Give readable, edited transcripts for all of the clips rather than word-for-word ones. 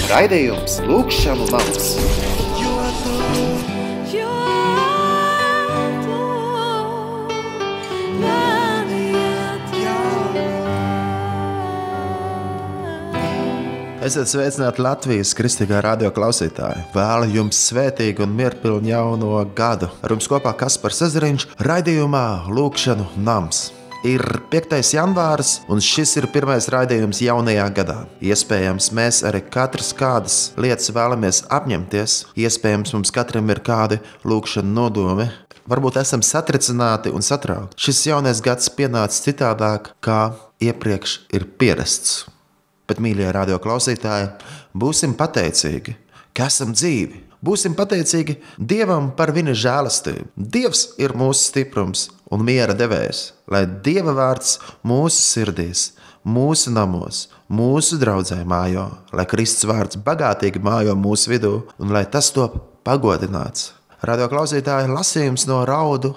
Raidījums Lūkšanu nams. Esiet sveicināti Latvijas kristīgā radio klausītāji. Vēlu jums svētīgu un mierpilnu jauno gadu. Ar jums kopā Kaspars Ezeriņš raidījumā Lūkšanu nams. Ir 5. janvārs, un šis ir pirmais raidījums jaunajā gadā. Iespējams, mēs arī katrs kādas lietas vēlamies apņemties. Iespējams, mums katram ir kādi lūkšanu nodomi. Varbūt esam satricināti un satraukti. Šis jaunais gads pienāca citādāk, kā iepriekš ir pierasts. Bet, mīļie radio klausītāji, būsim pateicīgi, ka esam dzīvi. Būsim pateicīgi Dievam par viņa žēlastību. Dievs ir mūsu stiprums un miera devējs. Lai Dieva vārds mūsu sirdīs, mūsu namos, mūsu draudzē mājo, lai Kristus vārds bagātīgi mājo mūsu vidū un lai tas top pagodināts. Radio klausītāji, lasījums no Raudu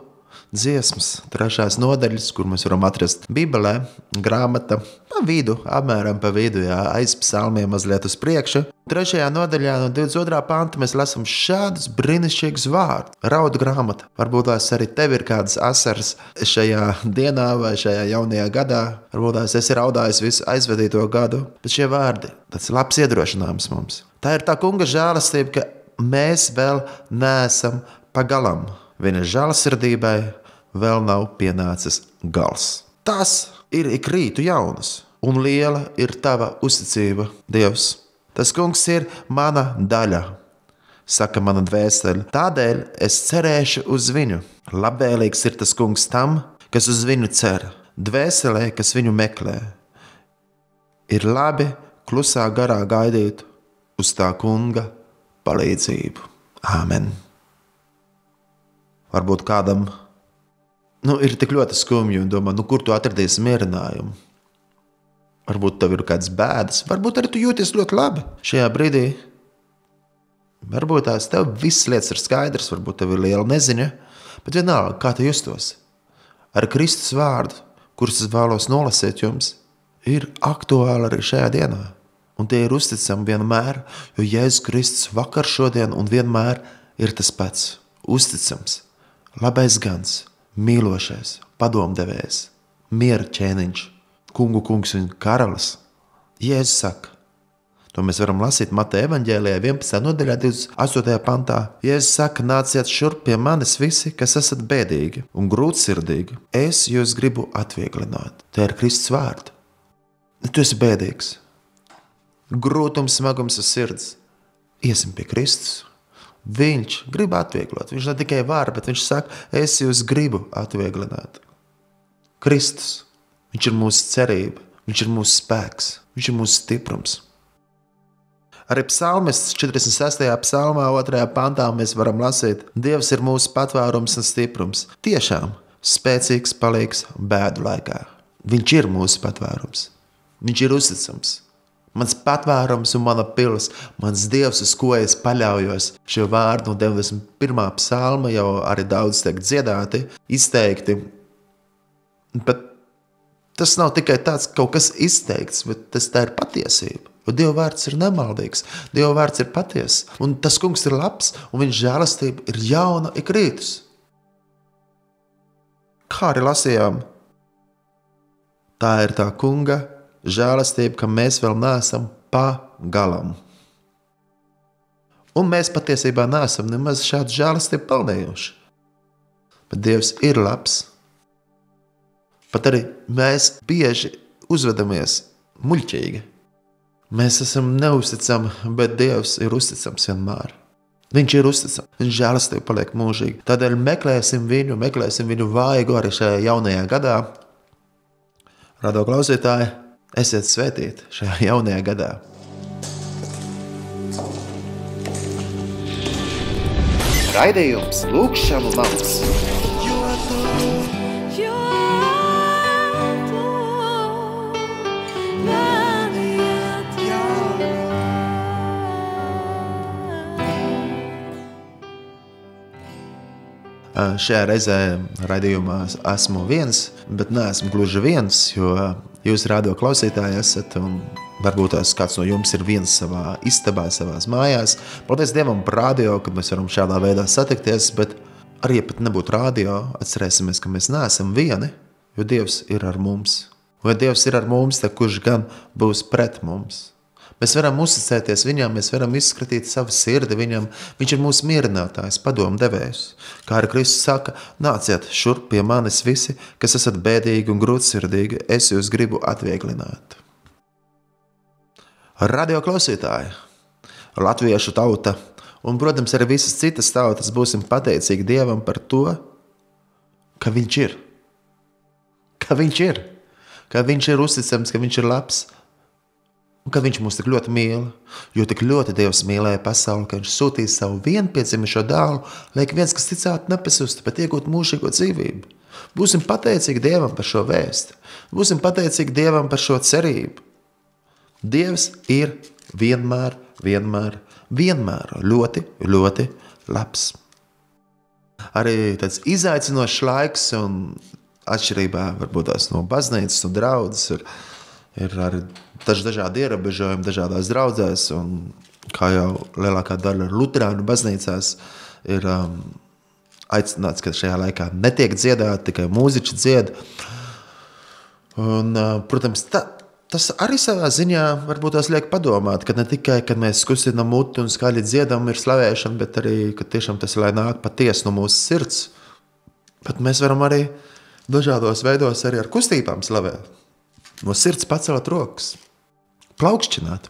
dziesmas 3. nodaļas, kur mēs varam atrast Bībelē, grāmata pa vidu, apmēram pa vidu, aiz psalmiem mazliet uz priekšu. 3. nodaļā no 22. panta mēs lasām šādus brīnišķīgus vārdus. Raudu grāmata. Varbūt tās arī tev ir kādas asaras šajā dienā vai šajā jaunajā gadā. Varbūt tās esi raudājis visu aizvedīto gadu. Bet šie vārdi, tāds labs iedrošinājums mums. Tā ir tā kunga žēlastība, ka mēs vēl neesam pagalam. Viņa žēlasirdībai vēl nav pienācis gals. Tas ir ik rītu jaunas, un liela ir tava uzticība, Dievs. Tas kungs ir mana daļa, saka mana dvēsele. Tādēļ es cerēšu uz viņu. Labvēlīgs ir tas kungs tam, kas uz viņu cer. Dvēselē, kas viņu meklē. Ir labi klusā garā gaidīt uz tā kunga palīdzību. Āmen. Varbūt kādam ir tik ļoti skumji un domā, kur tu atradīsi mierinājumu. Varbūt tev ir kādas bēdas, varbūt arī tu jūties ļoti labi šajā brīdī. Varbūt tās tev visas lietas ir skaidrs, varbūt tev ir liela neziņa, bet vienalga, kā tu justos. Ar Kristus vārdu, kurus es vēlos nolasīt jums, ir aktuāli arī šajā dienā. Un tie ir uzticami vienmēr, jo Jēzus Kristus vakar, šodien un vienmēr ir tas pats. Uzticams, labais gans, mīlošais, padomdevējs, miera ķēniņš, kungu kungs un karalis. Jēzus saka, to mēs varam lasīt Mateja evaņģēlijā 11. nodaļā 28. pantā. Jēzus saka, nāciet šurp pie manis visi, kas esat bēdīgi un grūtsirdīgi. Es jūs gribu atvieglināt. Te ir Kristus vārdi. Tu esi bēdīgs. Grūtums, smagums uz sirds. Iesim pie Kristus. Viņš grib atvieglot. Viņš ne tikai var, bet viņš saka, es jūs gribu atvieglināt. Kristus. Viņš ir mūsu cerība, viņš ir mūsu spēks, viņš ir mūsu stiprums. Arī psalmists 46. psalmā 2. pantā mēs varam lasīt, Dievs ir mūsu patvērums un stiprums. Tiešām spēcīgs palīgs bēdu laikā. Viņš ir mūsu patvērums. Viņš ir uzticams. Mans patvērums un mana pils, mans Dievs, uz ko es paļaujos. Šo vārdu no 91. psalma jau arī daudz tiek dziedāti, izteikti. Bet tas nav tikai tāds kaut kas izteikts, bet tā ir patiesība. Jo Dieva vārds ir nemaldīgs, Dieva vārds ir patiess. Un tas kungs ir labs, un viņa žēlastība ir jauna ik rītus. Kā arī lasījām, tā ir tā kunga žēlastība, ka mēs vēl neesam pagalam. Un mēs patiesībā neesam nemaz šādu žēlastību pelnījuši. Bet Dievs ir labs. Pat arī mēs bieži uzvedamies muļķīgi. Mēs esam neuzticami, bet Dievs ir uzticams vienmēr. Viņš ir uzticams, viņš žēlastība paliek mūžīgi. Tādēļ meklēsim viņu vaigu arī šajā jaunajā gadā. Radio klausītāji, esiet svētīti šajā jaunajā gadā. Raidījums Lūkšanu nams. Šajā reizē raidījumā esmu viens, bet neesmu gluži viens, jo jūs radio klausītāji esat, un varbūt tās kāds no jums ir viens savā istabā, savās mājās. Paldies Dievam par radio, kad mēs varam šādā veidā satikties, bet arī, ja pat nebūtu radio, atcerēsimies, ka mēs neesam vieni, jo Dievs ir ar mums. Un ja Dievs ir ar mums, tad kurš gan būs pret mums? Mēs varam uzticēties viņam, mēs varam izskatīt savu sirdi viņam. Viņš ir mūsu mierinātājs, padomdevējs. Kā arī Kristus saka, nāciet šurp pie manis visi, kas esat bēdīgi un grūtsirdīgi, es jūs gribu atvieglināt. Radio klausītāji, latviešu tauta un, protams, arī visas citas tautas būsim pateicīgi Dievam par to, ka viņš ir. Ka viņš ir. Ka viņš ir uzticams, ka viņš ir labs. Un ka viņš mūs tik ļoti mīl, jo tik ļoti Dievs mīlēja pasauli, ka viņš sūtīja savu vienpiedzimušo dēlu, lai viens, kas ticētu, nepazustu, bet iegūtu mūžīgo dzīvību. Būsim pateicīgi Dievam par šo vēstu. Būsim pateicīgi Dievam par šo cerību. Dievs ir vienmēr ļoti, ļoti labs. Arī tāds izaicinošs laiks un atšķirībā varbūt tās no baznīcas un draudzes ir arī dažādi ierobežojumi dažādās draudzēs, un kā jau lielākā daļa luterāņu baznīcās ir aicināts, ka šajā laikā netiek dziedāt, tikai mūziķi dzied. Un, protams, tas arī savā ziņā varbūt tās liek padomāt, ka ne tikai, kad mēs kustinām muti un skaļi dziedam ir slavēšana, bet arī, ka tiešām tas lai nāk patiesi no mūsu sirds. Bet mēs varam arī dažādos veidos arī ar kustībām slavēt. No sirds pacelt rokas, plaukšķināt.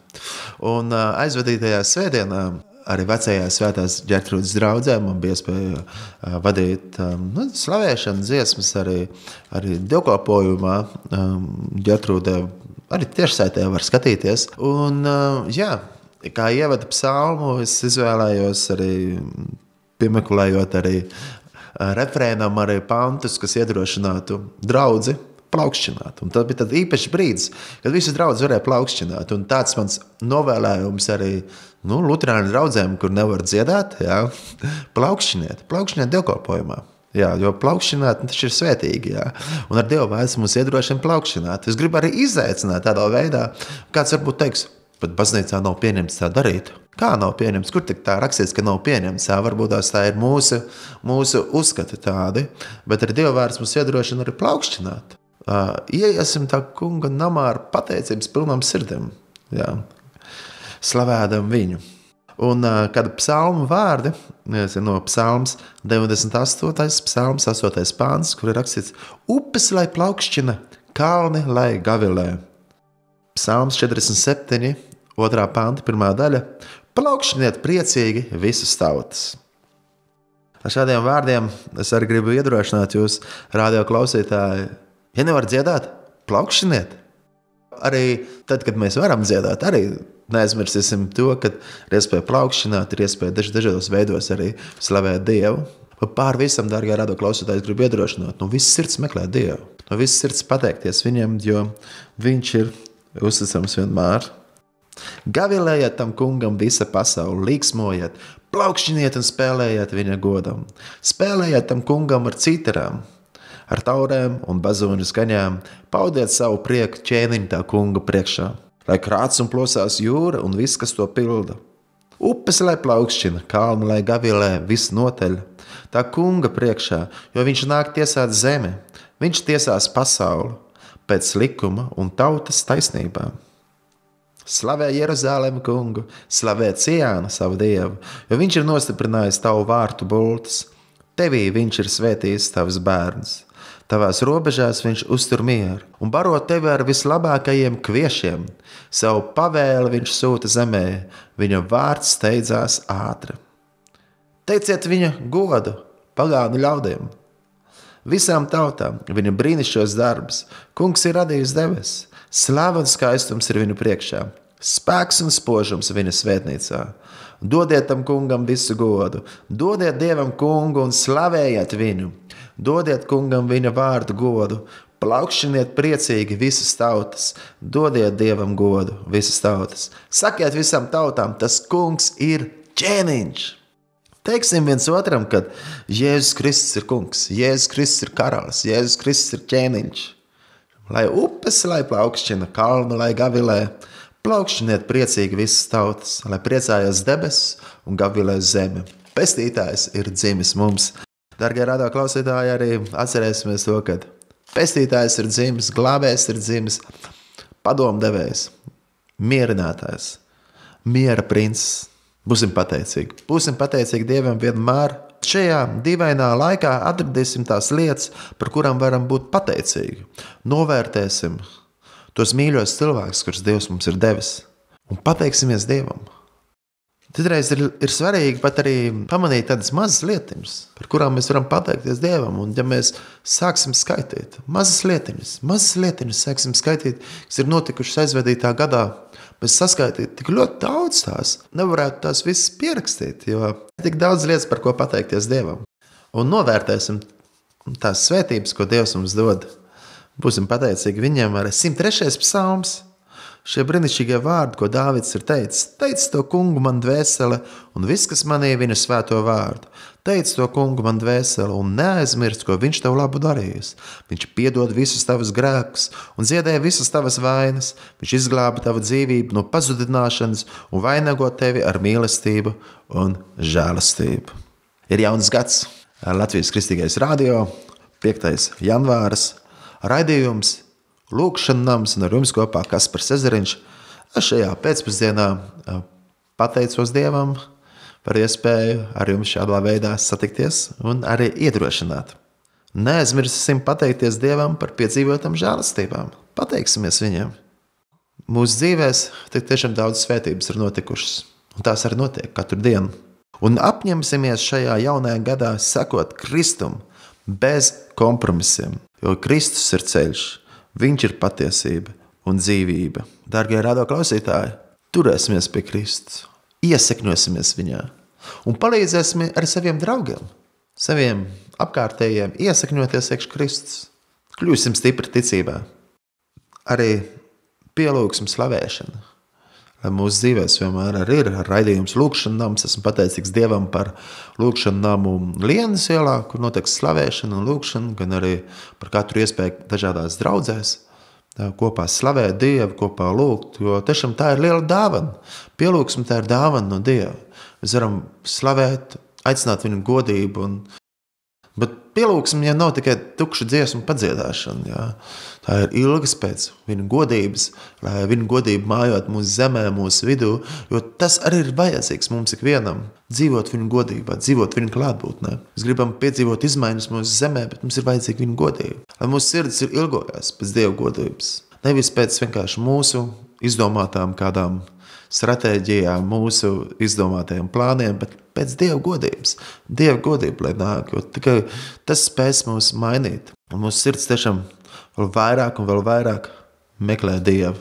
Un aizvadītajā svētdienā arī vecajā Svētās Ģertrūdes draudzē man bija iespēja vadīt slavēšanu dziesmas arī dievkalpojumā. Ģertrūdē arī tiešsaitē var skatīties. Un kā ievada psalmu, es izvēlējos arī piemeklējot arī refrēnam arī pantus, kas iedrošinātu draudzi plaukšķināt. Un tas bija tad īpašs brīdis, kad visi draudzi varēja plaukšķināt. Un tāds mans novēlējums arī luterāņu draudzēm, kur nevar dziedāt, plaukšķiniet dievkalpojumā. Jā, jo plaukšķināt tas ir svētīgi. Jā. Un ar Dievu vārds mums iedrošina plaukšķināt. Es gribu arī izaicināt tādā veidā. Kāds varbūt teiks, pat baznīcā nav pieņemts tā darīt. Kā nav pieņemts? Kur tik tā rakstīts, ka nav pieņemts? Jā, varbūt tā ir mūsu uzskati tādi, bet ar Dievu vārds mums iedrošina arī plaukšķināt. Ieiesim tā kunga namā ar pateicības pilnām sirdēm, slavējam viņu. Un kad psalmu vārdi, no psalms 98. psalms 8. pāns, kur ir rakstīts, upes lai plaukšķina, kalni lai gavilē. Psalms 47, 2. panta, 1. daļa, plaukšķiniet priecīgi visas tautas. Ar šādiem vārdiem es arī gribu iedrošināt jūs, radio klausītāji, ja nevar dziedāt, plaukšķiniet. Arī tad, kad mēs varam dziedāt, arī neaizmirsīsim to, ka ir iespēja plaukšķināt, ir iespēja dažādos veidos arī slavēt Dievu. Pār visam, dārgie radio klausītāji, gribu iedrošināt, no visas sirds meklēt Dievu, no visas sirds pateikties viņam, jo viņš ir uzticams vienmēr. Gavilējiet tam kungam visa pasauli, līksmojiet, plaukšķiniet un spēlējiet viņa godam. Spēlējiet tam kungam ar citarām, ar taurēm un bazūņu skaņām, paudiet savu prieku ķēniņu tā kunga priekšā, lai krāc un plosās jūra un viss, kas to pilda. Upes lai plaukšķina, kalni lai gavilē, viss noteļ, tā kunga priekšā, jo viņš nāk tiesāt zemi, viņš tiesās pasauli, pēc likuma un tautas taisnībā. Slavē Jeruzalemi kungu, slavē Ciānu savu Dievu, jo viņš ir nostiprinājis tavu vārtu bultas, tevī viņš ir svētījis tavs bērns. Tavās robežās viņš uztur mieru un baro tevi ar vislabākajiem kviešiem. Savu pavēli viņš sūta zemē, viņa vārds steidzās ātri. Teiciet viņa godu pagānu ļaudiem. Visām tautām viņa brīnišķos darbus, kungs ir radījis debesis, slāva un skaistums ir viņu priekšā, spēks un spožums viņa svētnīcā. Dodiet tam kungam visu godu, dodiet Dievam kungu un slavējiet viņu. Dodiet kungam viņa vārdu godu, plaukšķiniet priecīgi visas tautas, dodiet Dievam godu visas tautas. Sakiet visām tautām, tas kungs ir ķēniņš. Teiksim viens otram, ka Jēzus Kristus ir kungs, Jēzus Kristus ir karalis, Jēzus Kristus ir ķēniņš. Lai upes, lai plaukšķina kalnu, lai gavilē, plaukšķiniet priecīgi visas tautas, lai priecājas debesis un gavilē zeme. Pestītājs ir dzimis mums. Dargie radio klausītāji, arī atcerēsimies to, ka pestītājs ir dzimis, glābējs ir dzimis, padomdevējs, mierinātājs, miera princis. Būsim pateicīgi Dievam vienmēr. Šajā dīvainā laikā atradīsim tās lietas, par kurām varam būt pateicīgi. Novērtēsim tos mīļos cilvēkus, kurus Dievs mums ir devis, un pateiksimies Dievam. Citreiz ir svarīgi pat arī pamanīt tādas mazas lietiņas, par kurām mēs varam pateikties Dievam. Un ja mēs sāksim skaitīt mazas lietiņas sāksim skaitīt, kas ir notikušas aizvadītā gadā, mēs saskaitītu tik ļoti daudz tās, nevarētu tās visas pierakstīt, jo tik daudz lietas, par ko pateikties Dievam. Un novērtēsim tās svētības, ko Dievs mums dod. Būsim pateicīgi viņam arī 103. psalms. Šie brīnišķīgie vārdi, ko Dāvids ir teicis. Teic to kungu man dvēsele un viss, kas manī viņa svēto vārdu. Teic to kungu man dvēsele un neaizmirst, ko viņš tev labu darījis. Viņš piedod visus tavus grēkus un ziedē visas tavas vainas. Viņš izglāba tavu dzīvību no pazudināšanas un vainago tevi ar mīlestību un žēlastību. Ir jauns gads. Latvijas Kristīgais radio, 5. janvārs, raidījums Lūkšana nams un ar jums kopā Kaspars Ezeriņš. Šajā pēcpusdienā pateicos Dievam par iespēju ar jums šādā veidā satikties un arī iedrošināt. Neaizmirsīsim pateikties Dievam par piedzīvotām žēlastībām. Pateiksimies viņam. Mūsu dzīvēs tiešām daudz svētības ir notikušas, un tās arī notiek katru dienu. Un apņemsimies šajā jaunajā gadā sekot Kristum bez kompromisiem, jo Kristus ir ceļš. Viņš ir patiesība un dzīvība. Dargie radio klausītāji, turēsimies pie Kristus, iesekņosimies viņā un palīdzēsim arī saviem draugiem, saviem apkārtējiem iesekņoties iekš Kristus. Kļūsim stipri ticībā. Arī pielūgsim slavēšanu. Lai mūsu dzīvēs vienmēr arī ir raidījums Lūkšana nams. Esmu pateicīgs Dievam par Lūkšanu namu Lienas ielā, kur notiek slavēšana un lūkšana, gan arī par katru iespēju dažādās draudzēs. Kopā slavēt Dievu, kopā lūgt, jo tiešām tā ir liela dāvana. Pielūgsme tā ir dāvana no Dieva. Mēs varam slavēt, aicināt viņu godību, bet pielūgsme jau nav tikai tukša dziesmu padziedāšana. Jā. Tā ir ilgas pēc viņa godības, lai viņa godība mājot mūsu zemē, mūsu vidū, jo tas arī ir vajadzīgs mums ikvienam. Dzīvot viņa godībā, dzīvot viņa klātbūtnē. Mēs gribam piedzīvot izmaiņas mūsu zemē, bet mums ir vajadzīga viņa godība. Lai mūsu sirds ir ilgojās pēc Dieva godības. Nevis pēc vienkārši mūsu izdomātām kādām stratēģijām, mūsu izdomātajiem plāniem, bet pēc Dieva godības. Dieva godība, lai nāk, jo tikai tas spēs mūs mainīt. Un mūsu sirds tiešām vēl vairāk un vēl vairāk meklē Dievu.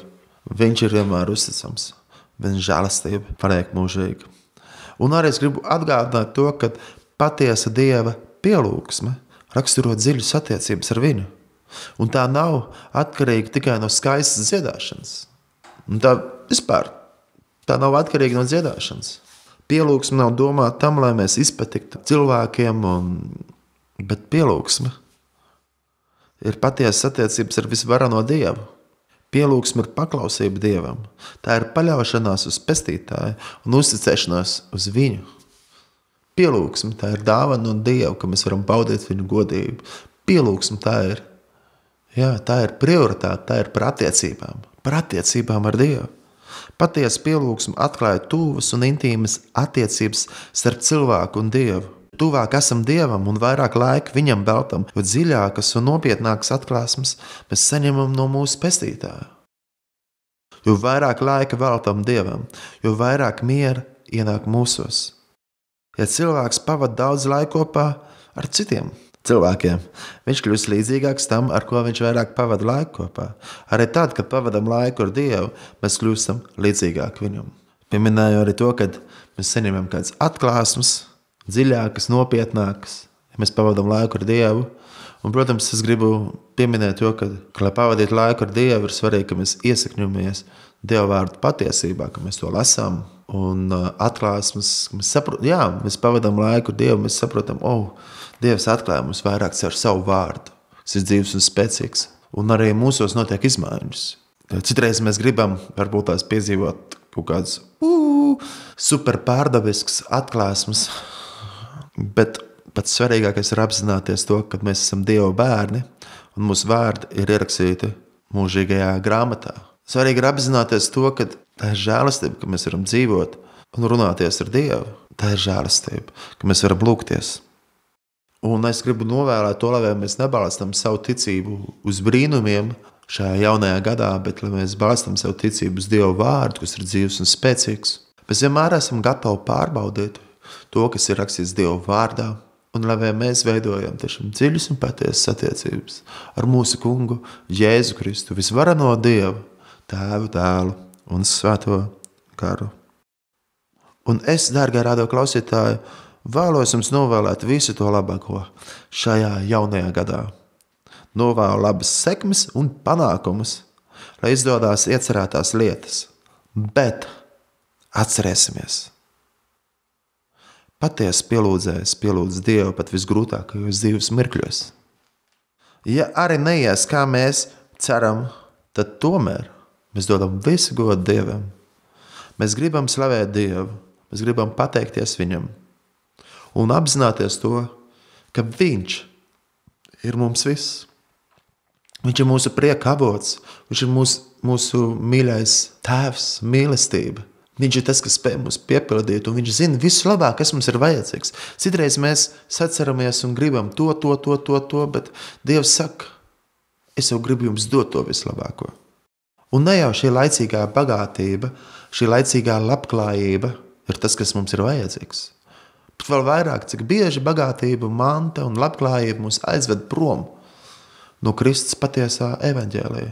Viņš ir vienmēr uzticams. Viņa žēlastība paliek mūžīga. Un arī es gribu atgādināt to, ka patiesa Dieva pielūgsme raksturo dziļas attiecības ar viņu. Un tā nav atkarīga tikai no skaistas dziedāšanas. Un tā vispār, tā nav atkarīga no dziedāšanas. Pielūgsme nav domāta tam, lai mēs izpatiktu cilvēkiem, bet pielūgsme ir patiesas attiecības ar visvarano Dievu. Pielūgsme ir paklausība Dievam. Tā ir paļaušanās uz pestītāju un uzticēšanās uz viņu. Pielūgsme tā ir dāvana no Dieva, ka mēs varam baudīt viņu godību. Pielūgsme tā ir prioritāte, tā ir par attiecībām ar Dievu. Patiesa pielūgsme atklāja tuvas un intīmas attiecības starp cilvēku un Dievu. Tuvāk esam Dievam un vairāk laika viņam veltam, jo dziļākas un nopietnākas atklāsmes mēs saņemam no mūsu pestītāja. Jo vairāk laika veltam Dievam, jo vairāk miera ienāk mūsos. Ja cilvēks pavada daudz laika kopā ar citiem cilvēkiem, viņš kļūst līdzīgāks tam, ar ko viņš vairāk pavada laiku kopā. Arī tad, kad pavadam laiku ar Dievu, mēs kļūstam līdzīgāk viņam. Pieminēju arī to, ka mēs saņemam kādas atklāsmes, dziļākas, nopietnākas, ja mēs pavadam laiku ar Dievu. Un, protams, es gribu pieminēt to, ka lai pavadītu laiku ar Dievu, ir svarīgi, ka mēs iesakņojamies Dieva vārdu patiesībā, ka mēs to lasām. Un atklāsmes, mēs pavadam laiku ar Dievu, mēs saprotam, Dievs atklāja mums vairāk ar savu vārdu, kas ir dzīves un spēcīgs. un arī mūsos notiek izmaiņas. Citreiz mēs gribam varbūt tās piedzīvot kaut kāds super pārdabisks atklāsmes, bet pats svarīgākais ir apzināties to, ka mēs esam Dieva bērni, un mūsu vārdi ir ierakstīti mūžīgajā grāmatā. Svarīgi ir apzināties to, ka tā ir žēlastība, ka mēs varam dzīvot un runāties ar Dievu. Tā ir žēlastība, ka mēs varam lūgties. Un es gribu novēlēt to, lai mēs nebalstam savu ticību uz brīnumiem šajā jaunajā gadā, bet lai mēs balstam savu ticību uz Dieva vārdu, kas ir dzīvs un spēcīgs. Mēs vienmēr esam gatavi pārbaudīt to, kas ir rakstīts Dieva vārdā, un lai mēs veidojam tiešām dziļas un patiesas attiecības ar mūsu kungu Jēzu Kristu, visvarano Dievu, Tēvu, Dēlu un Svēto garu. Un es, dārgā radio klausītāji, vēlos jums novēlēt visu to labāko šajā jaunajā gadā. Novēlu labas sekmes un panākumus, lai izdodās iecerētās lietas. Bet atcerēsimies! Patiesi pielūdzējs pielūdz Dievu pat visgrūtākajos dzīves mirkļos. Ja arī neies, kā mēs ceram, tad tomēr mēs dodam visu godu Dievam. Mēs gribam slavēt Dievu, mēs gribam pateikties Viņam un apzināties to, ka Viņš ir mums viss. Viņš ir mūsu prieka avots, Viņš ir mūsu mīļais Tēvs, mīlestība. Viņš ir tas, kas spēj mūs piepildīt, un Viņš zina visu labāk, kas mums ir vajadzīgs. Citreiz mēs saceramies un gribam to, bet Dievs saka, es jau gribu jums dot to vislabāko. Un ne jau šī laicīgā bagātība, šī laicīgā labklājība ir tas, kas mums ir vajadzīgs. Bet vēl vairāk, cik bieži bagātība, manta un labklājība mūs aizved prom no Kristus patiesā evaņģēlija.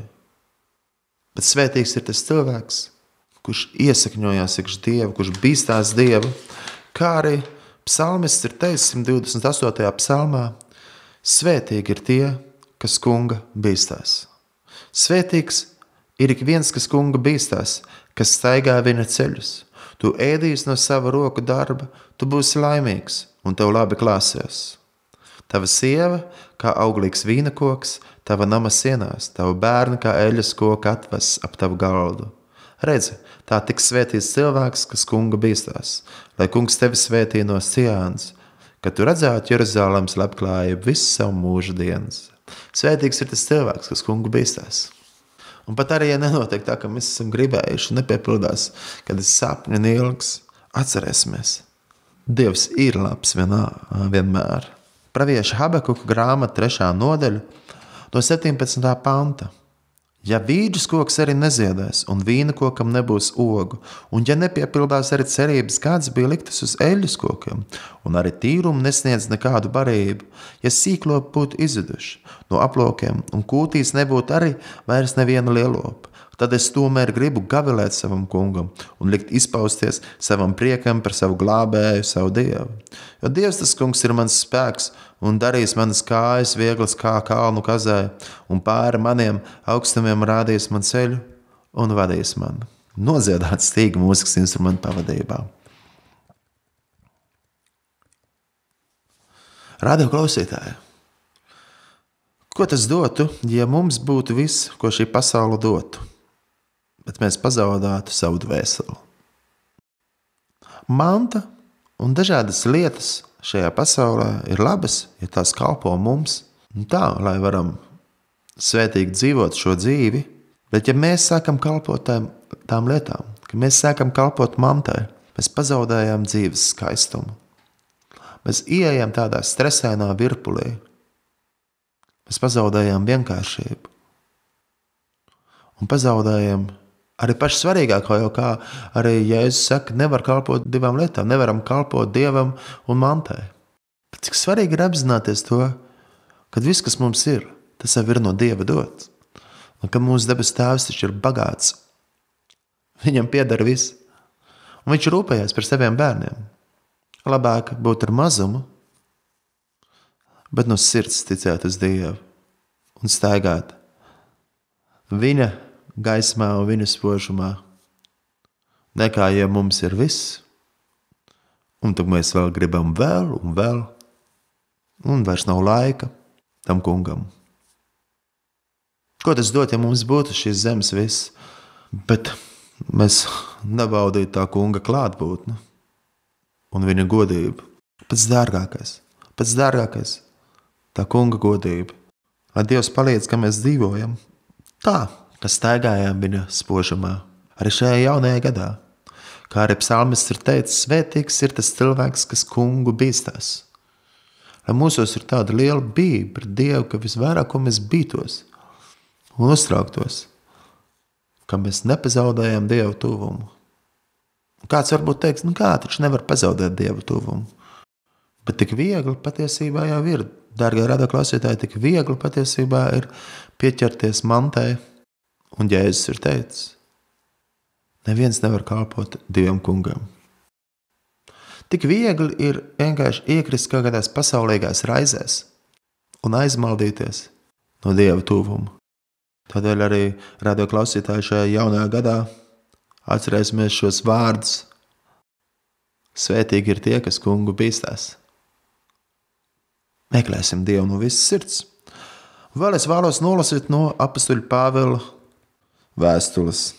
Bet svētīgs ir tas cilvēks, kurš iesakņojās iekš Dievu, kurš bīstās Dievu, kā arī psalmists ir teicis 128. psalmā, svētīgi ir tie, kas kunga bīstās. Svētīgs ir ik viens, kas kunga bīstās, kas staigā viņa ceļus. Tu ēdīs no sava roku darba, tu būsi laimīgs, un tev labi klāsies. Tava sieva, kā auglīgs vīna koks, tava nama sienās, tava bērni, kā eļas koka atves ap tavu galdu. Redzi, tā tiks svētīts cilvēks, kas kunga bīstās, lai kungs tevi svētī no Cijānas, kad tu redzētu Jeruzalemes labklājību visu savu mūža dienas. Svētīgs ir tas cilvēks, kas kunga bīstās. Un pat arī, ja nenotiek tā, ka mēs esam gribējuši un nepiepildās, kad es sapņu un ilgs, atcerēsimies. Dievs ir labs vienmēr. Pravieša Habakuka grāmata 3. nodaļa no 17. panta. Ja vīģes koks arī neziedēs, un vīna kokam nebūs ogu, un ja nepiepildās arī cerības, kāds bija liktas uz eļļas kokiem, un arī tīrumu nesniedz nekādu barību, ja sīklopi būtu izzuduši no aplokiem, un kūtīs nebūtu arī vairs neviena lielopa, tad es tomēr gribu gavilēt savam kungam un likt izpausties savam priekam par savu glābēju, savu Dievu. Jo Dievs tas kungs ir mans spēks un darīs manas kājas vieglas kā kalnu kazai, un pāri maniem augstumiem rādīs man ceļu un vadīs man. Nodziedāt stīgu mūzikas instrumentu pavadībā. Radio klausītāji, ko tas dotu, ja mums būtu viss, ko šī pasaule dotu, bet mēs pazaudātu savu dvēseli? Manta un dažādas lietas šajā pasaulē ir labas, ja tās kalpo mums, tā, lai varam svētīgi dzīvot šo dzīvi, bet ja mēs sākam kalpot tām lietām, ka mēs sākam kalpot mantai, mēs pazaudējām dzīves skaistumu. Mēs ieejam tādā stresainā virpulī. Mēs pazaudējām vienkāršību. Un pazaudējām arī paši svarīgāko, jo kā arī Jēzus saka, nevar kalpot divām lietām, nevaram kalpot Dievam un mantai. Bet cik svarīgi ir apzināties to, ka viss, kas mums ir, tas jau ir no Dieva dots. Un ka mūsu debes Tēvs taču ir bagāts. Viņam pieder viss. Un viņš rūpējās par saviem bērniem. Labāk būt ar mazumu, bet no sirds ticēt uz Dievu un staigāt viņa gaismā un viņa spožumā, nekā ja mums ir viss, un tad mēs vēl gribam vēl, un vairs nav laika tam kungam. Ko tas dot, ja mums būtu šīs zemes viss, bet mēs nebaudītu tā kunga klātbūtni un viņa godību. Pats dārgākais, tā kunga godība. Lai Dievs palīdz, ka mēs dzīvojam tā, ka staigājām viņa spožumā. Arī šajā jaunajā gadā, kā arī psalmists ir teicis, svētīgs ir tas cilvēks, kas kungu bīstās. Lai mūsos ir tāda liela bība pret Dievu, ka visvairāk, ko mēs bītos un uztrauktos, ka mēs nepazaudējam Dievu tuvumu. Kāds varbūt teiks, kā taču nevar pazaudēt Dievu tuvumu. Bet tik viegli patiesībā jau ir, dārgie radio klausītāji, tik viegli patiesībā ir pieķerties mantai, un Jēzus ir teicis, neviens nevar kalpot divam kungam. Tik viegli ir vienkārši iekrist kaut kādās pasaulīgās raizēs un aizmaldīties no Dieva tuvuma. Tādēļ arī radio klausītāji šajā jaunajā gadā atcerēsimies šos vārdus. Svētīgi ir tie, kas kungu bīstās. Meklēsim Dievu no visas sirds. Vēl es vēlos nolasīt no apustuļa Pāvila vēstules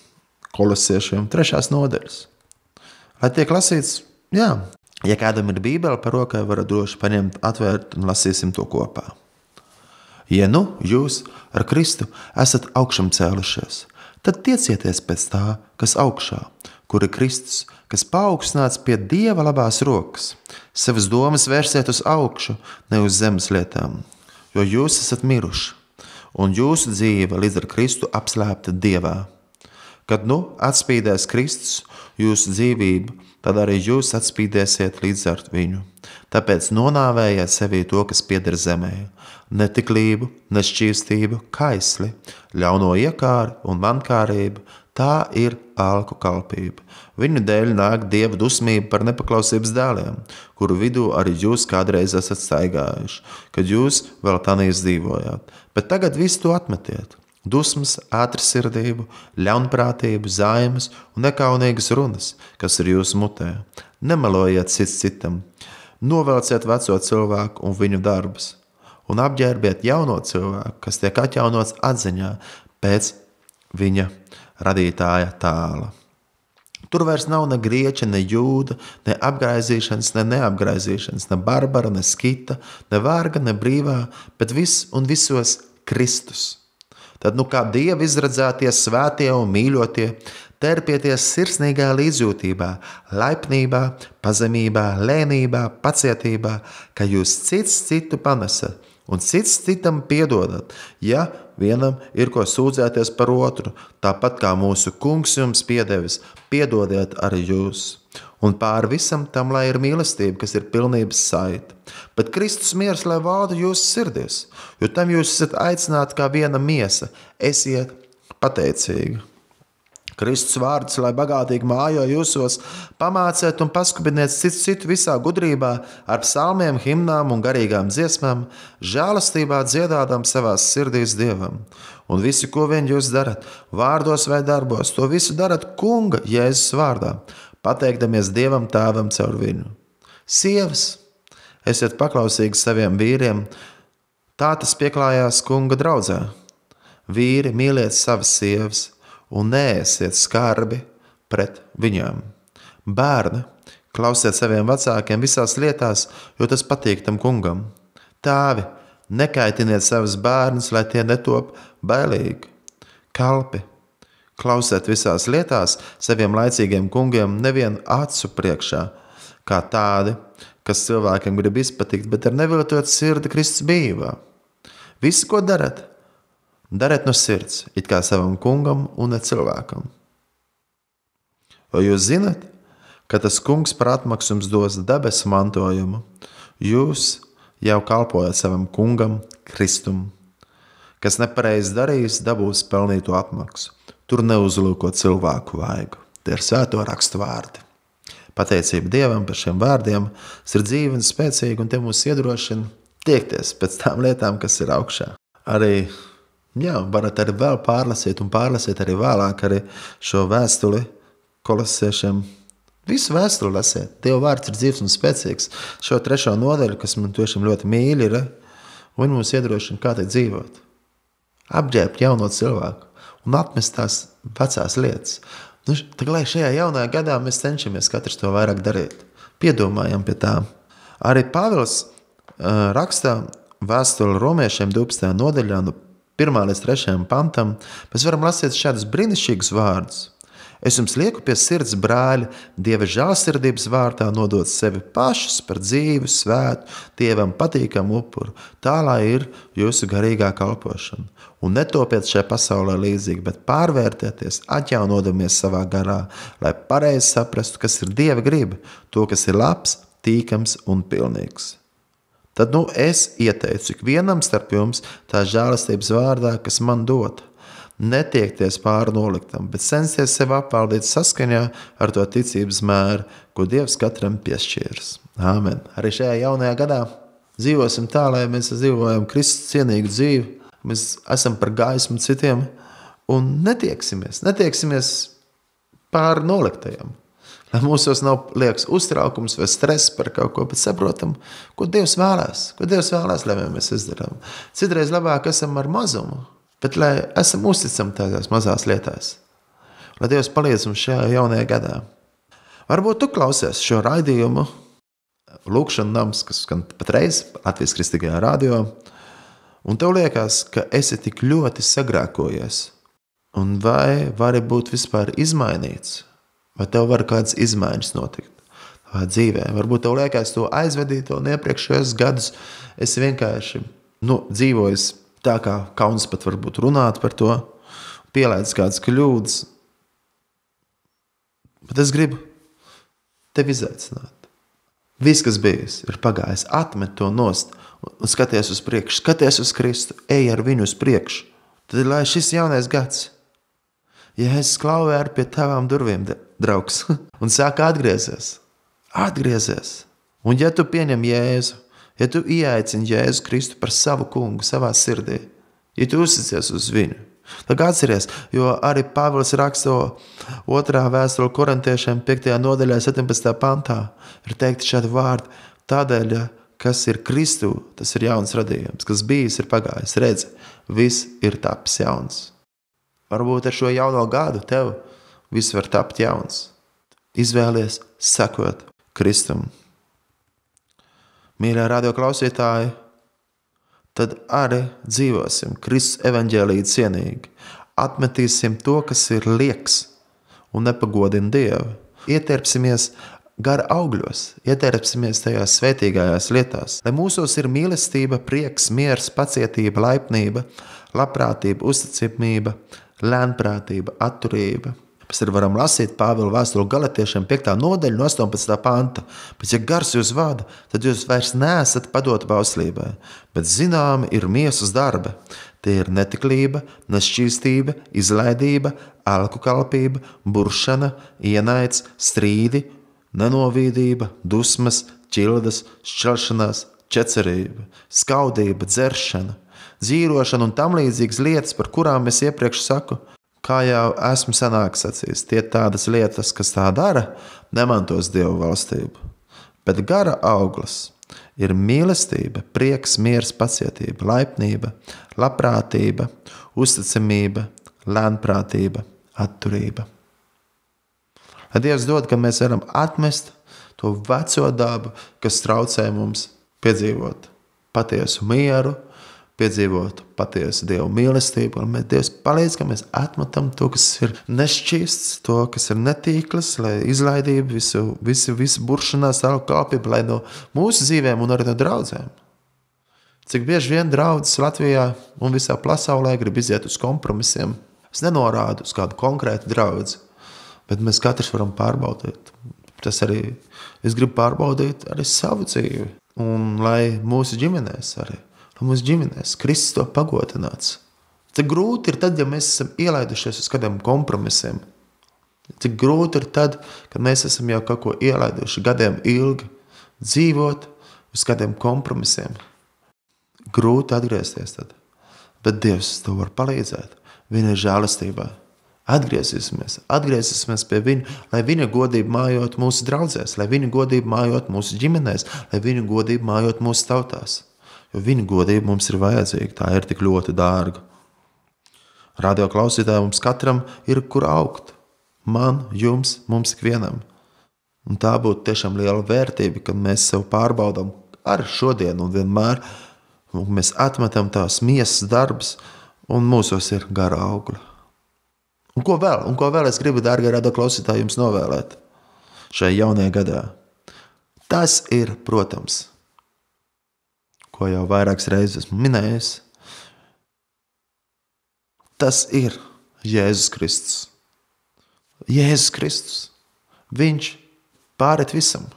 Kolosiešiem 3. nodaļas. Lai tiek lasīts, ja kādam ir bībele par rokai, varat droši paņemt, atvērt un lasīsim to kopā. Ja nu jūs ar Kristu esat augšam cēlušies, tad tiecieties pēc tā, kas augšā, kur ir Kristus, kas paaugstināts pie Dieva labās rokas. Savas domas vērsiet uz augšu, ne uz zemes lietām, jo jūs esat miruši, un jūsu dzīve līdz ar Kristu apslēpta Dievā. Kad atspīdēs Kristus jūsu dzīvību, tad arī jūs atspīdēsiet līdz ar viņu. Tāpēc nonāvējiet sevī to, kas pieder zemē, netiklību, nešķīstību, kaisli, ļauno iekāri un mankārību, tā ir alku kalpība. Viņu dēļ nāk Dieva dusmība par nepaklausības dēliem, kuru vidū arī jūs kādreiz esat staigājuši, kad jūs vēl tanīs dzīvojāt. Bet tagad visu to atmetiet. Dusmas, ātrsirdību, ļaunprātību, zaimas un nekaunīgas runas, kas ir jūsu mutē. Nemelojiet cits citam, novelciet veco cilvēku un viņu darbus, un apģērbiet jauno cilvēku, kas tiek atjaunots atziņā pēc viņa radītāja tēla. Tur vairs nav ne grieķa, ne jūda, ne apgraizīšanas, ne neapgraizīšanas, ne barbara, ne skita, ne vārga, ne brīvā, bet viss un visos Kristus. Tad kā Dieva izredzētie, svētie un mīļotie, terpieties sirsnīgā līdzjūtībā, laipnībā, pazemībā, lēnībā, pacietībā, ka jūs cits citu panesat un cits citam piedodat, ja vienam ir ko sūdzēties par otru, tāpat kā mūsu kungs jums piedevis, piedodiet arī jūs. Un pāri visam tam, lai ir mīlestība, kas ir pilnības saita. Bet Kristus miers, lai valda jūsu sirdīs, jo tam jūs esat aicināti kā viena miesa, esiet pateicīgi. Kristus vārds, lai bagātīgi mājo jūsos, pamāciet un paskubiniet citu visā gudrībā, ar psalmiem, himnām un garīgām dziesmām, žēlastībā dziedādām savās sirdīs Dievam. Un visu, ko vien jūs darat, vārdos vai darbos, to visu darat kunga Jēzus vārdā, pateikdamies Dievam Tēvam caur viņu. Sievas, esiet paklausīgi saviem vīriem, tā tas pieklājās kunga draudzē. Vīri, mīliet savas sievas un neesiet skarbi pret viņām. Bērni, klausiet saviem vecākiem visās lietās, jo tas patīk tam kungam. Tēvi, nekaitiniet savus bērnus, lai tie netop bailīgi. Kalpi, klausiet visās lietās saviem laicīgiem kungiem nevien acu priekšā, kā tādi, kas cilvēkiem grib izpatikt, bet ar neviltot sirdi Kristus bijībā. Visu, ko darat, dariet no sirds, it kā savam kungam un ne cilvēkam. Vai jūs zinat, ka tas kungs par atmaksu jums dos debesu mantojumu? Jūs jau kalpojat savam kungam, Kristum. Kas nepareizi darīs, dabūs pelnīto atmaksu. Tur neuzlūko cilvēku vaigu. Tie ir svēto rakstu vārdi. Pateicība Dievam par šiem vārdiem, tas ir dzīve un spēcīgi, un tie mūs iedrošina tiekties pēc tām lietām, kas ir augšā. Arī, varat arī vēl pārlasīt arī vēlāk arī šo vēstuli Kolosiešiem. Visu vēstuli lasiet. Dieva vārds ir dzīvs un spēcīgs. Šo 3. nodaļu, kas man tiešām ļoti mīļi ir, un mūs iedrošina, kā te dzīvot. apģērbt jauno cilvēku un atmest tās vecās lietas. Tā lai šajā jaunajā gadā mēs cenšamies katrs to vairāk darīt. Piedomājam pie tām. Arī Pāvils rakstā vēstuli romiešiem 12. nodaļā no 1. līdz 3. pantam, mēs varam lasīt šādus brīnišķīgus vārdus. Es jums lieku pie sirds, brāļi, Dieva žēlsirdības vārtā nodot sevi pašus par dzīvu, svētu, Dievam patīkamu upuru. Tā lai ir jūsu garīgā kalpošana. Un netopiet šai pasaulē līdzīgi, bet pārvērtieties, atjaunodamies savā garā, lai pareizi saprastu, kas ir Dieva griba, to, kas ir labs, tīkams un pilnīgs. Tad es ieteicu ikvienam starp jums tā žēlastības vārdā, kas man dota. Netiekties pāri noliktam, bet censties sevi apvaldīt saskaņā ar to ticības mēru, ko Dievs katram piešķīrs. Āmen. Arī šajā jaunajā gadā dzīvosim tā, lai mēs dzīvojam Kristus cienīgu dzīvi, mēs esam par gaismu citiem un netieksimies pāri noliktajam. Lai mūsos nav liekas uztraukums vai stress par kaut ko, bet saprotam, ko Dievs vēlās, lai mēs izdarām. Citreiz labāk esam ar mazumu, bet lai esam uzticami tādās mazās lietās. Lai Dievs palīdz mums šajā jaunajā gadā. Varbūt tu klausies šo raidījumu Lūkšanu nams, kas skan patreiz Latvijas Kristīgajā radio, un tev liekas, ka esi tik ļoti sagrēkojies. Un vai vari būt vispār izmainīts? Vai tev var kādas izmaiņas notikt tavā dzīvē? Varbūt tev liekas to aizvedīt un iepriekšējos gadus esi vienkārši dzīvojis tā, kā kauns pat varbūt runāt par to, pielaidis kādas kļūdas. Bet es gribu tevi izaicināt. Viss, kas bijis, ir pagājis, atmet to nost un skaties uz priekšu, skaties uz Kristu, ej ar viņu uz priekšu. Tad lai šis jaunais gads, ja es klauvēju pie tavām durvīm, draugs, un sāka atgriezies. Un ja tu pieņem Jēzu, ja tu ieaicini Jēzu Kristu par savu kungu savā sirdī, ja tu uzticies uz viņu, tad atceries, jo arī Pāvils raksta 2. vēstuli Korintiešiem 5. nodaļā 17. pantā ir teikti šādi vārdi, tādēļ, kas ir Kristu, tas ir jauns radījums, kas bijis ir pagājis, redzi, viss ir tapis jauns. Varbūt ar šo jauno gadu tev viss var tapt jauns. Izvēlies sekot Kristum. Mīļā radio klausītāji, tad arī dzīvosim Kristus evaņģēliju cienīgi. Atmetīsim to, kas ir lieks un nepagodina Dievu. Ieterpsimies gara augļos, ieterpsimies tajās svētīgajās lietās, lai mūsos ir mīlestība, prieks, miers, pacietība, laipnība, labprātība, uzticamība, lēnprātība, atturība. Mēs arī varam lasīt Pāvila vēstuli Galatiešiem 5. nodaļu no 18. panta. Bet ja gars jūs vada, tad jūs vairs neesat padoti bauslībai, bet zināmi ir miesas darbi. Tie ir netiklība, nešķīstība, izlaidība, alku kalpība, buršana, ienaids, strīdi, nenovīdība, dusmas, ķildas, šķelšanās, ķecerība, skaudība, dzeršana, dzīrošana un tam līdzīgas lietas, par kurām es iepriekš saku, kā jau esmu senāk sacījis, tie tādas lietas, kas tā dara, nemantos Dievu valstību. Bet gara auglis ir mīlestība, prieks, miers, pacietība, laipnība, labprātība, uzticamība, lēnprātība, atturība. Lai Dievs dod, ka mēs varam atmest to veco dabu, kas traucē mums piedzīvot patiesu mieru, piedzīvot patiesu Dievu mīlestību, un Dievs palīdz, ka mēs atmetam to, kas ir nešķīsts, to, kas ir netīklis, lai izlaidība, visu buršanās, kalpība, lai no mūsu dzīvēm un arī no draudzēm. Cik bieži vien draudzes Latvijā un visā pasaulē grib iziet uz kompromisiem. Es nenorādu uz kādu konkrētu draudzi, bet mēs katrs varam pārbaudīt. Tas arī, es gribu pārbaudīt arī savu dzīvi, un lai mūsu ģimenēs arī. Mūsu ģimenēs Kristus to pagodināts. Cik grūti ir tad, ja mēs esam ielaidušies uz kādiem kompromisiem. Cik grūti ir tad, kad mēs esam jau kaut ko ielaiduši gadiem ilgi, dzīvot uz kādiem kompromisiem. Grūti atgriezties tad. Bet Dievs to var palīdzēt. Viņa ir žēlastībā. Atgriezīsimies pie viņa, lai viņa godība mājot mūsu draudzēs, lai viņa godība mājot mūsu ģimenēs, lai viņa godība mājot mūsu tautās. Jo viņa godība mums ir vajadzīga, tā ir tik ļoti dārga. Radio klausītāji, mums katram ir kur augt. Man, jums, mums ikvienam. Un tā būtu tiešām liela vērtība, kad mēs sev pārbaudām ar šodien un vienmēr, un mēs atmetam tās miesas darbus, un mūsos ir gara augļa. Un ko vēl es gribu, dārgie radio klausītāji, jums novēlēt šajā jaunajā gadā? Tas ir, protams, ko jau vairākas reizes esmu minējis, tas ir Jēzus Kristus. Jēzus Kristus. Viņš pārēt visam.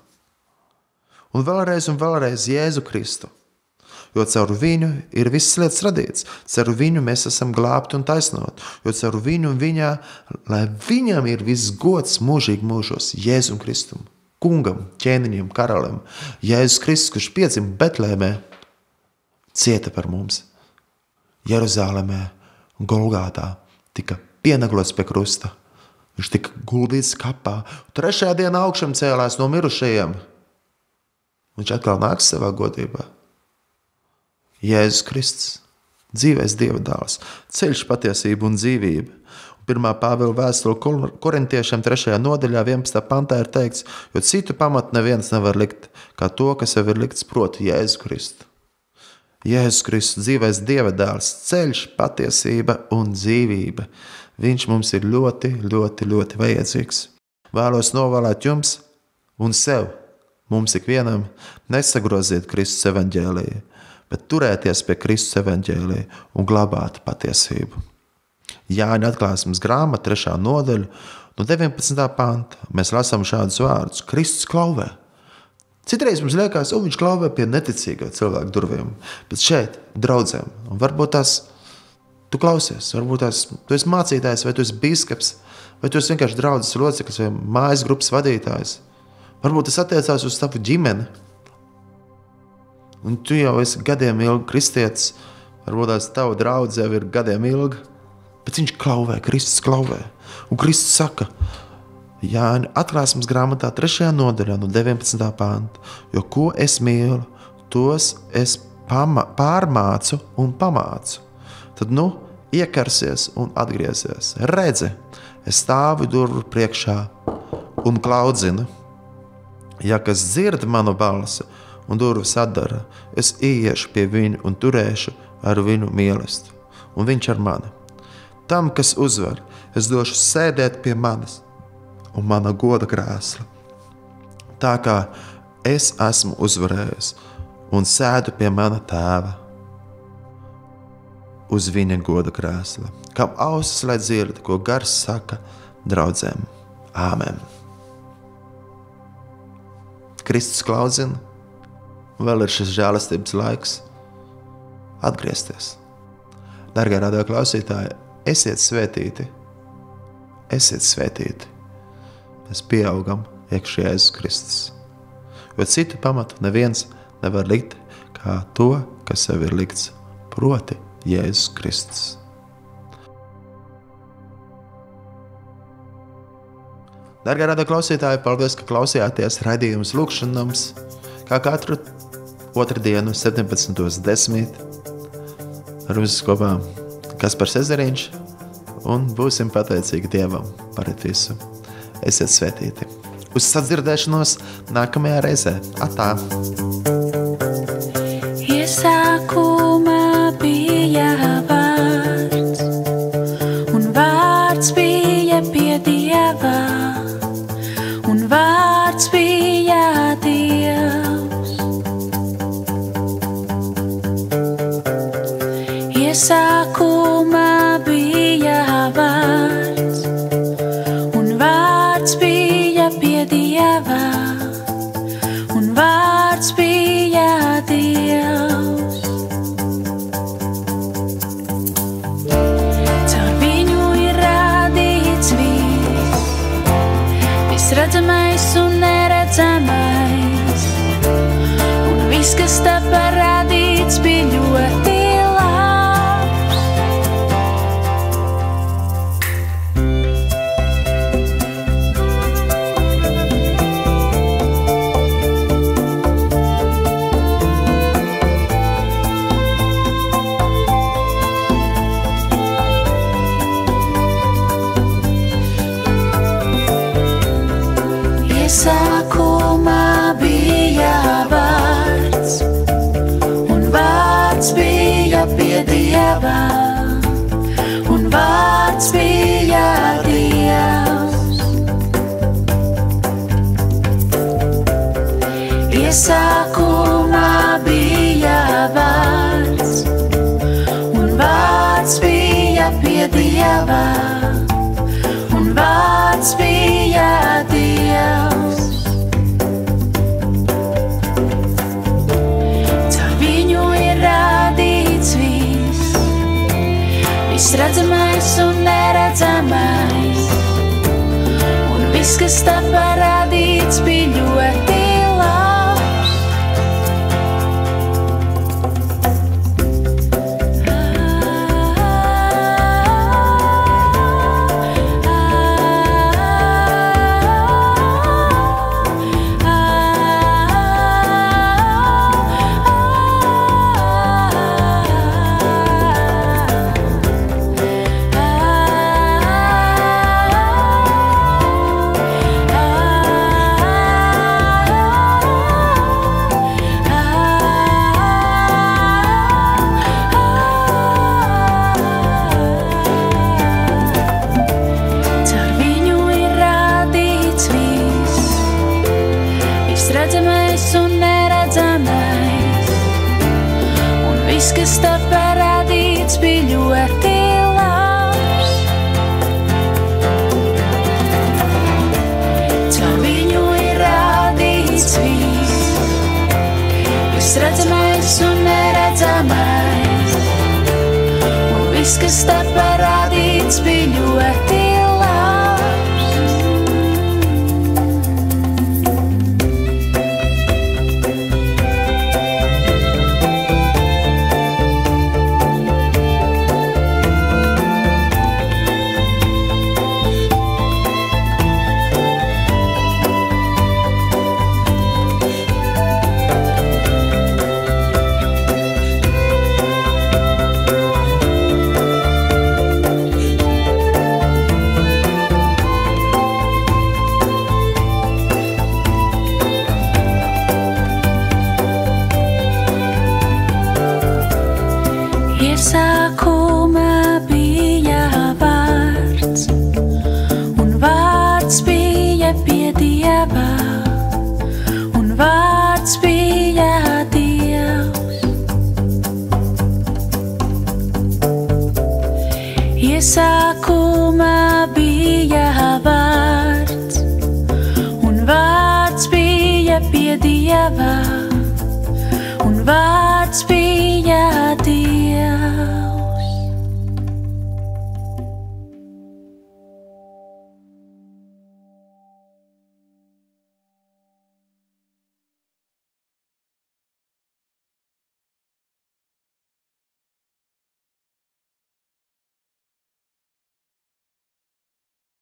Un vēlreiz Jēzu Kristu. Jo caur viņu ir visas lietas radīts. Caur viņu mēs esam glābti un taisnot. Jo caur viņu un viņā, lai viņam ir viss gods mūžīgi mūžos, Jēzum Kristum, kungam, ķēniņam, karalim. Jēzus Kristus, kurš piedzima Betlēmē, cieta par mums. Jeruzālēmē un Golgātā tika pienaglots pie krusta. Viņš tika guldīts kapā. 3. dienā augšām cēlās no mirušajiem. Viņš atkal nāks savā godībā. Jēzus Kristus, dzīvais Dieva dēls, ceļš, patiesība un dzīvība. 1. Pāvila vēstule korintiešiem 3. nodaļā 11. pantā ir teikts, jo citu pamatu neviens nevar likt, kā to, kas jau ir likts, proti Jēzu Kristu. Jēzus Kristus, dzīvais Dieva dēls, ceļš, patiesība un dzīvība. Viņš mums ir ļoti, ļoti, ļoti vajadzīgs. Vēlos novēlēt jums un sev, mums ikvienam, nesagroziet Kristus evaņģēliju, bet turēties pie Kristus evaņģēlija un glabāt patiesību. Jāņa atklāsmes grāmata 3. nodaļa, no 19. panta, mēs lasām šādus vārdus. Kristus klauvē. Citreiz mums liekas, viņš klauvē pie neticīgā cilvēku durvīm, bet šeit, draudzēm, un varbūt tās tu klausies, varbūt tās tu esi mācītājs, vai tu esi bīskaps, vai tu esi vienkārši draudzes loceklis, vai mājas grupas vadītājs. Varbūt tas attiecās uz tavu ģimeni. Un tu jau esi gadiem ilgi kristietis, varbūt tās tava draudze jau ir gadiem ilgi, bet viņš klauvē, Kristus klauvē. Un Kristus saka, Jāņa atklāsmes grāmatā 3. nodaļā no 19. panta, jo ko es mīlu, tos es pārmācu un pamācu. Tad iekarsies un atgriezies. Redzi, es stāvu durvju priekšā un klaudzinu. Ja kas dzird manu balsi un durvis atdara, es ieiešu pie viņu un turēšu ar viņu mīlestību, un viņš ar mani. Tam, kas uzvar, es došu sēdēt pie manis un mana goda krēsla. Tā kā es esmu uzvarējis un sēdu pie mana tēva uz viņa goda krēsla. Kam ausis, lai dzird, ko gars saka draudzēm. Āmen. Kristus klaudzina, vēl ir šis žēlastības laiks atgriezties. Dargie radio klausītāji, esiet svētīti. Esiet svētīti. Mēs pieaugam iekš Jēzus Kristus. Jo citu pamatu neviens nevar likt kā to, kas sev ir likts, proti Jēzus Kristus. Dargie radio klausītāji, paldies, ka klausījāties raidījumus Lūkšanams, kā katru otrdienu 17.10. Ar mums kopā Kaspars Ezeriņš, un būsim pateicīgi Dievam par visu. Esiet svētīti. Uz sadzirdēšanos nākamajā reizē. Atā! Iesākumā bija vārds, un vārds bija pie Dieva, un vārds bija Dievs. Iesākumā bija vārds, un vārds bija pie Dieva, un vārds bija Dievs. Caur viņu ir radīts viss redzamais un neredzamais, un viss, kas tapa radīts, bija ļoti labs. Iesākumā bija vārds, un vārds bija pie Dieva, un vārds bija Dievs. Iesākumā bija vārds, un vārds bija pie Dieva, un vārds bija Dievs. Caur viņu ir radīts viss redzamais un neredzamais, un viss, kas tapa radīts, bija ļoti labs. Redzamais un neredzamais, un viss, kas tapa radīts, bija ļoti labs. Caur viņu ir radīts viss redzamais un neredzamais, un viss, kas tapa radīts, bija ļoti labs. Iesākumā bija vārds, un vārds bija pie Dieva, un vārds bija Dievs. Iesākumā bija vārds, un vārds bija pie Dieva, un vārds bija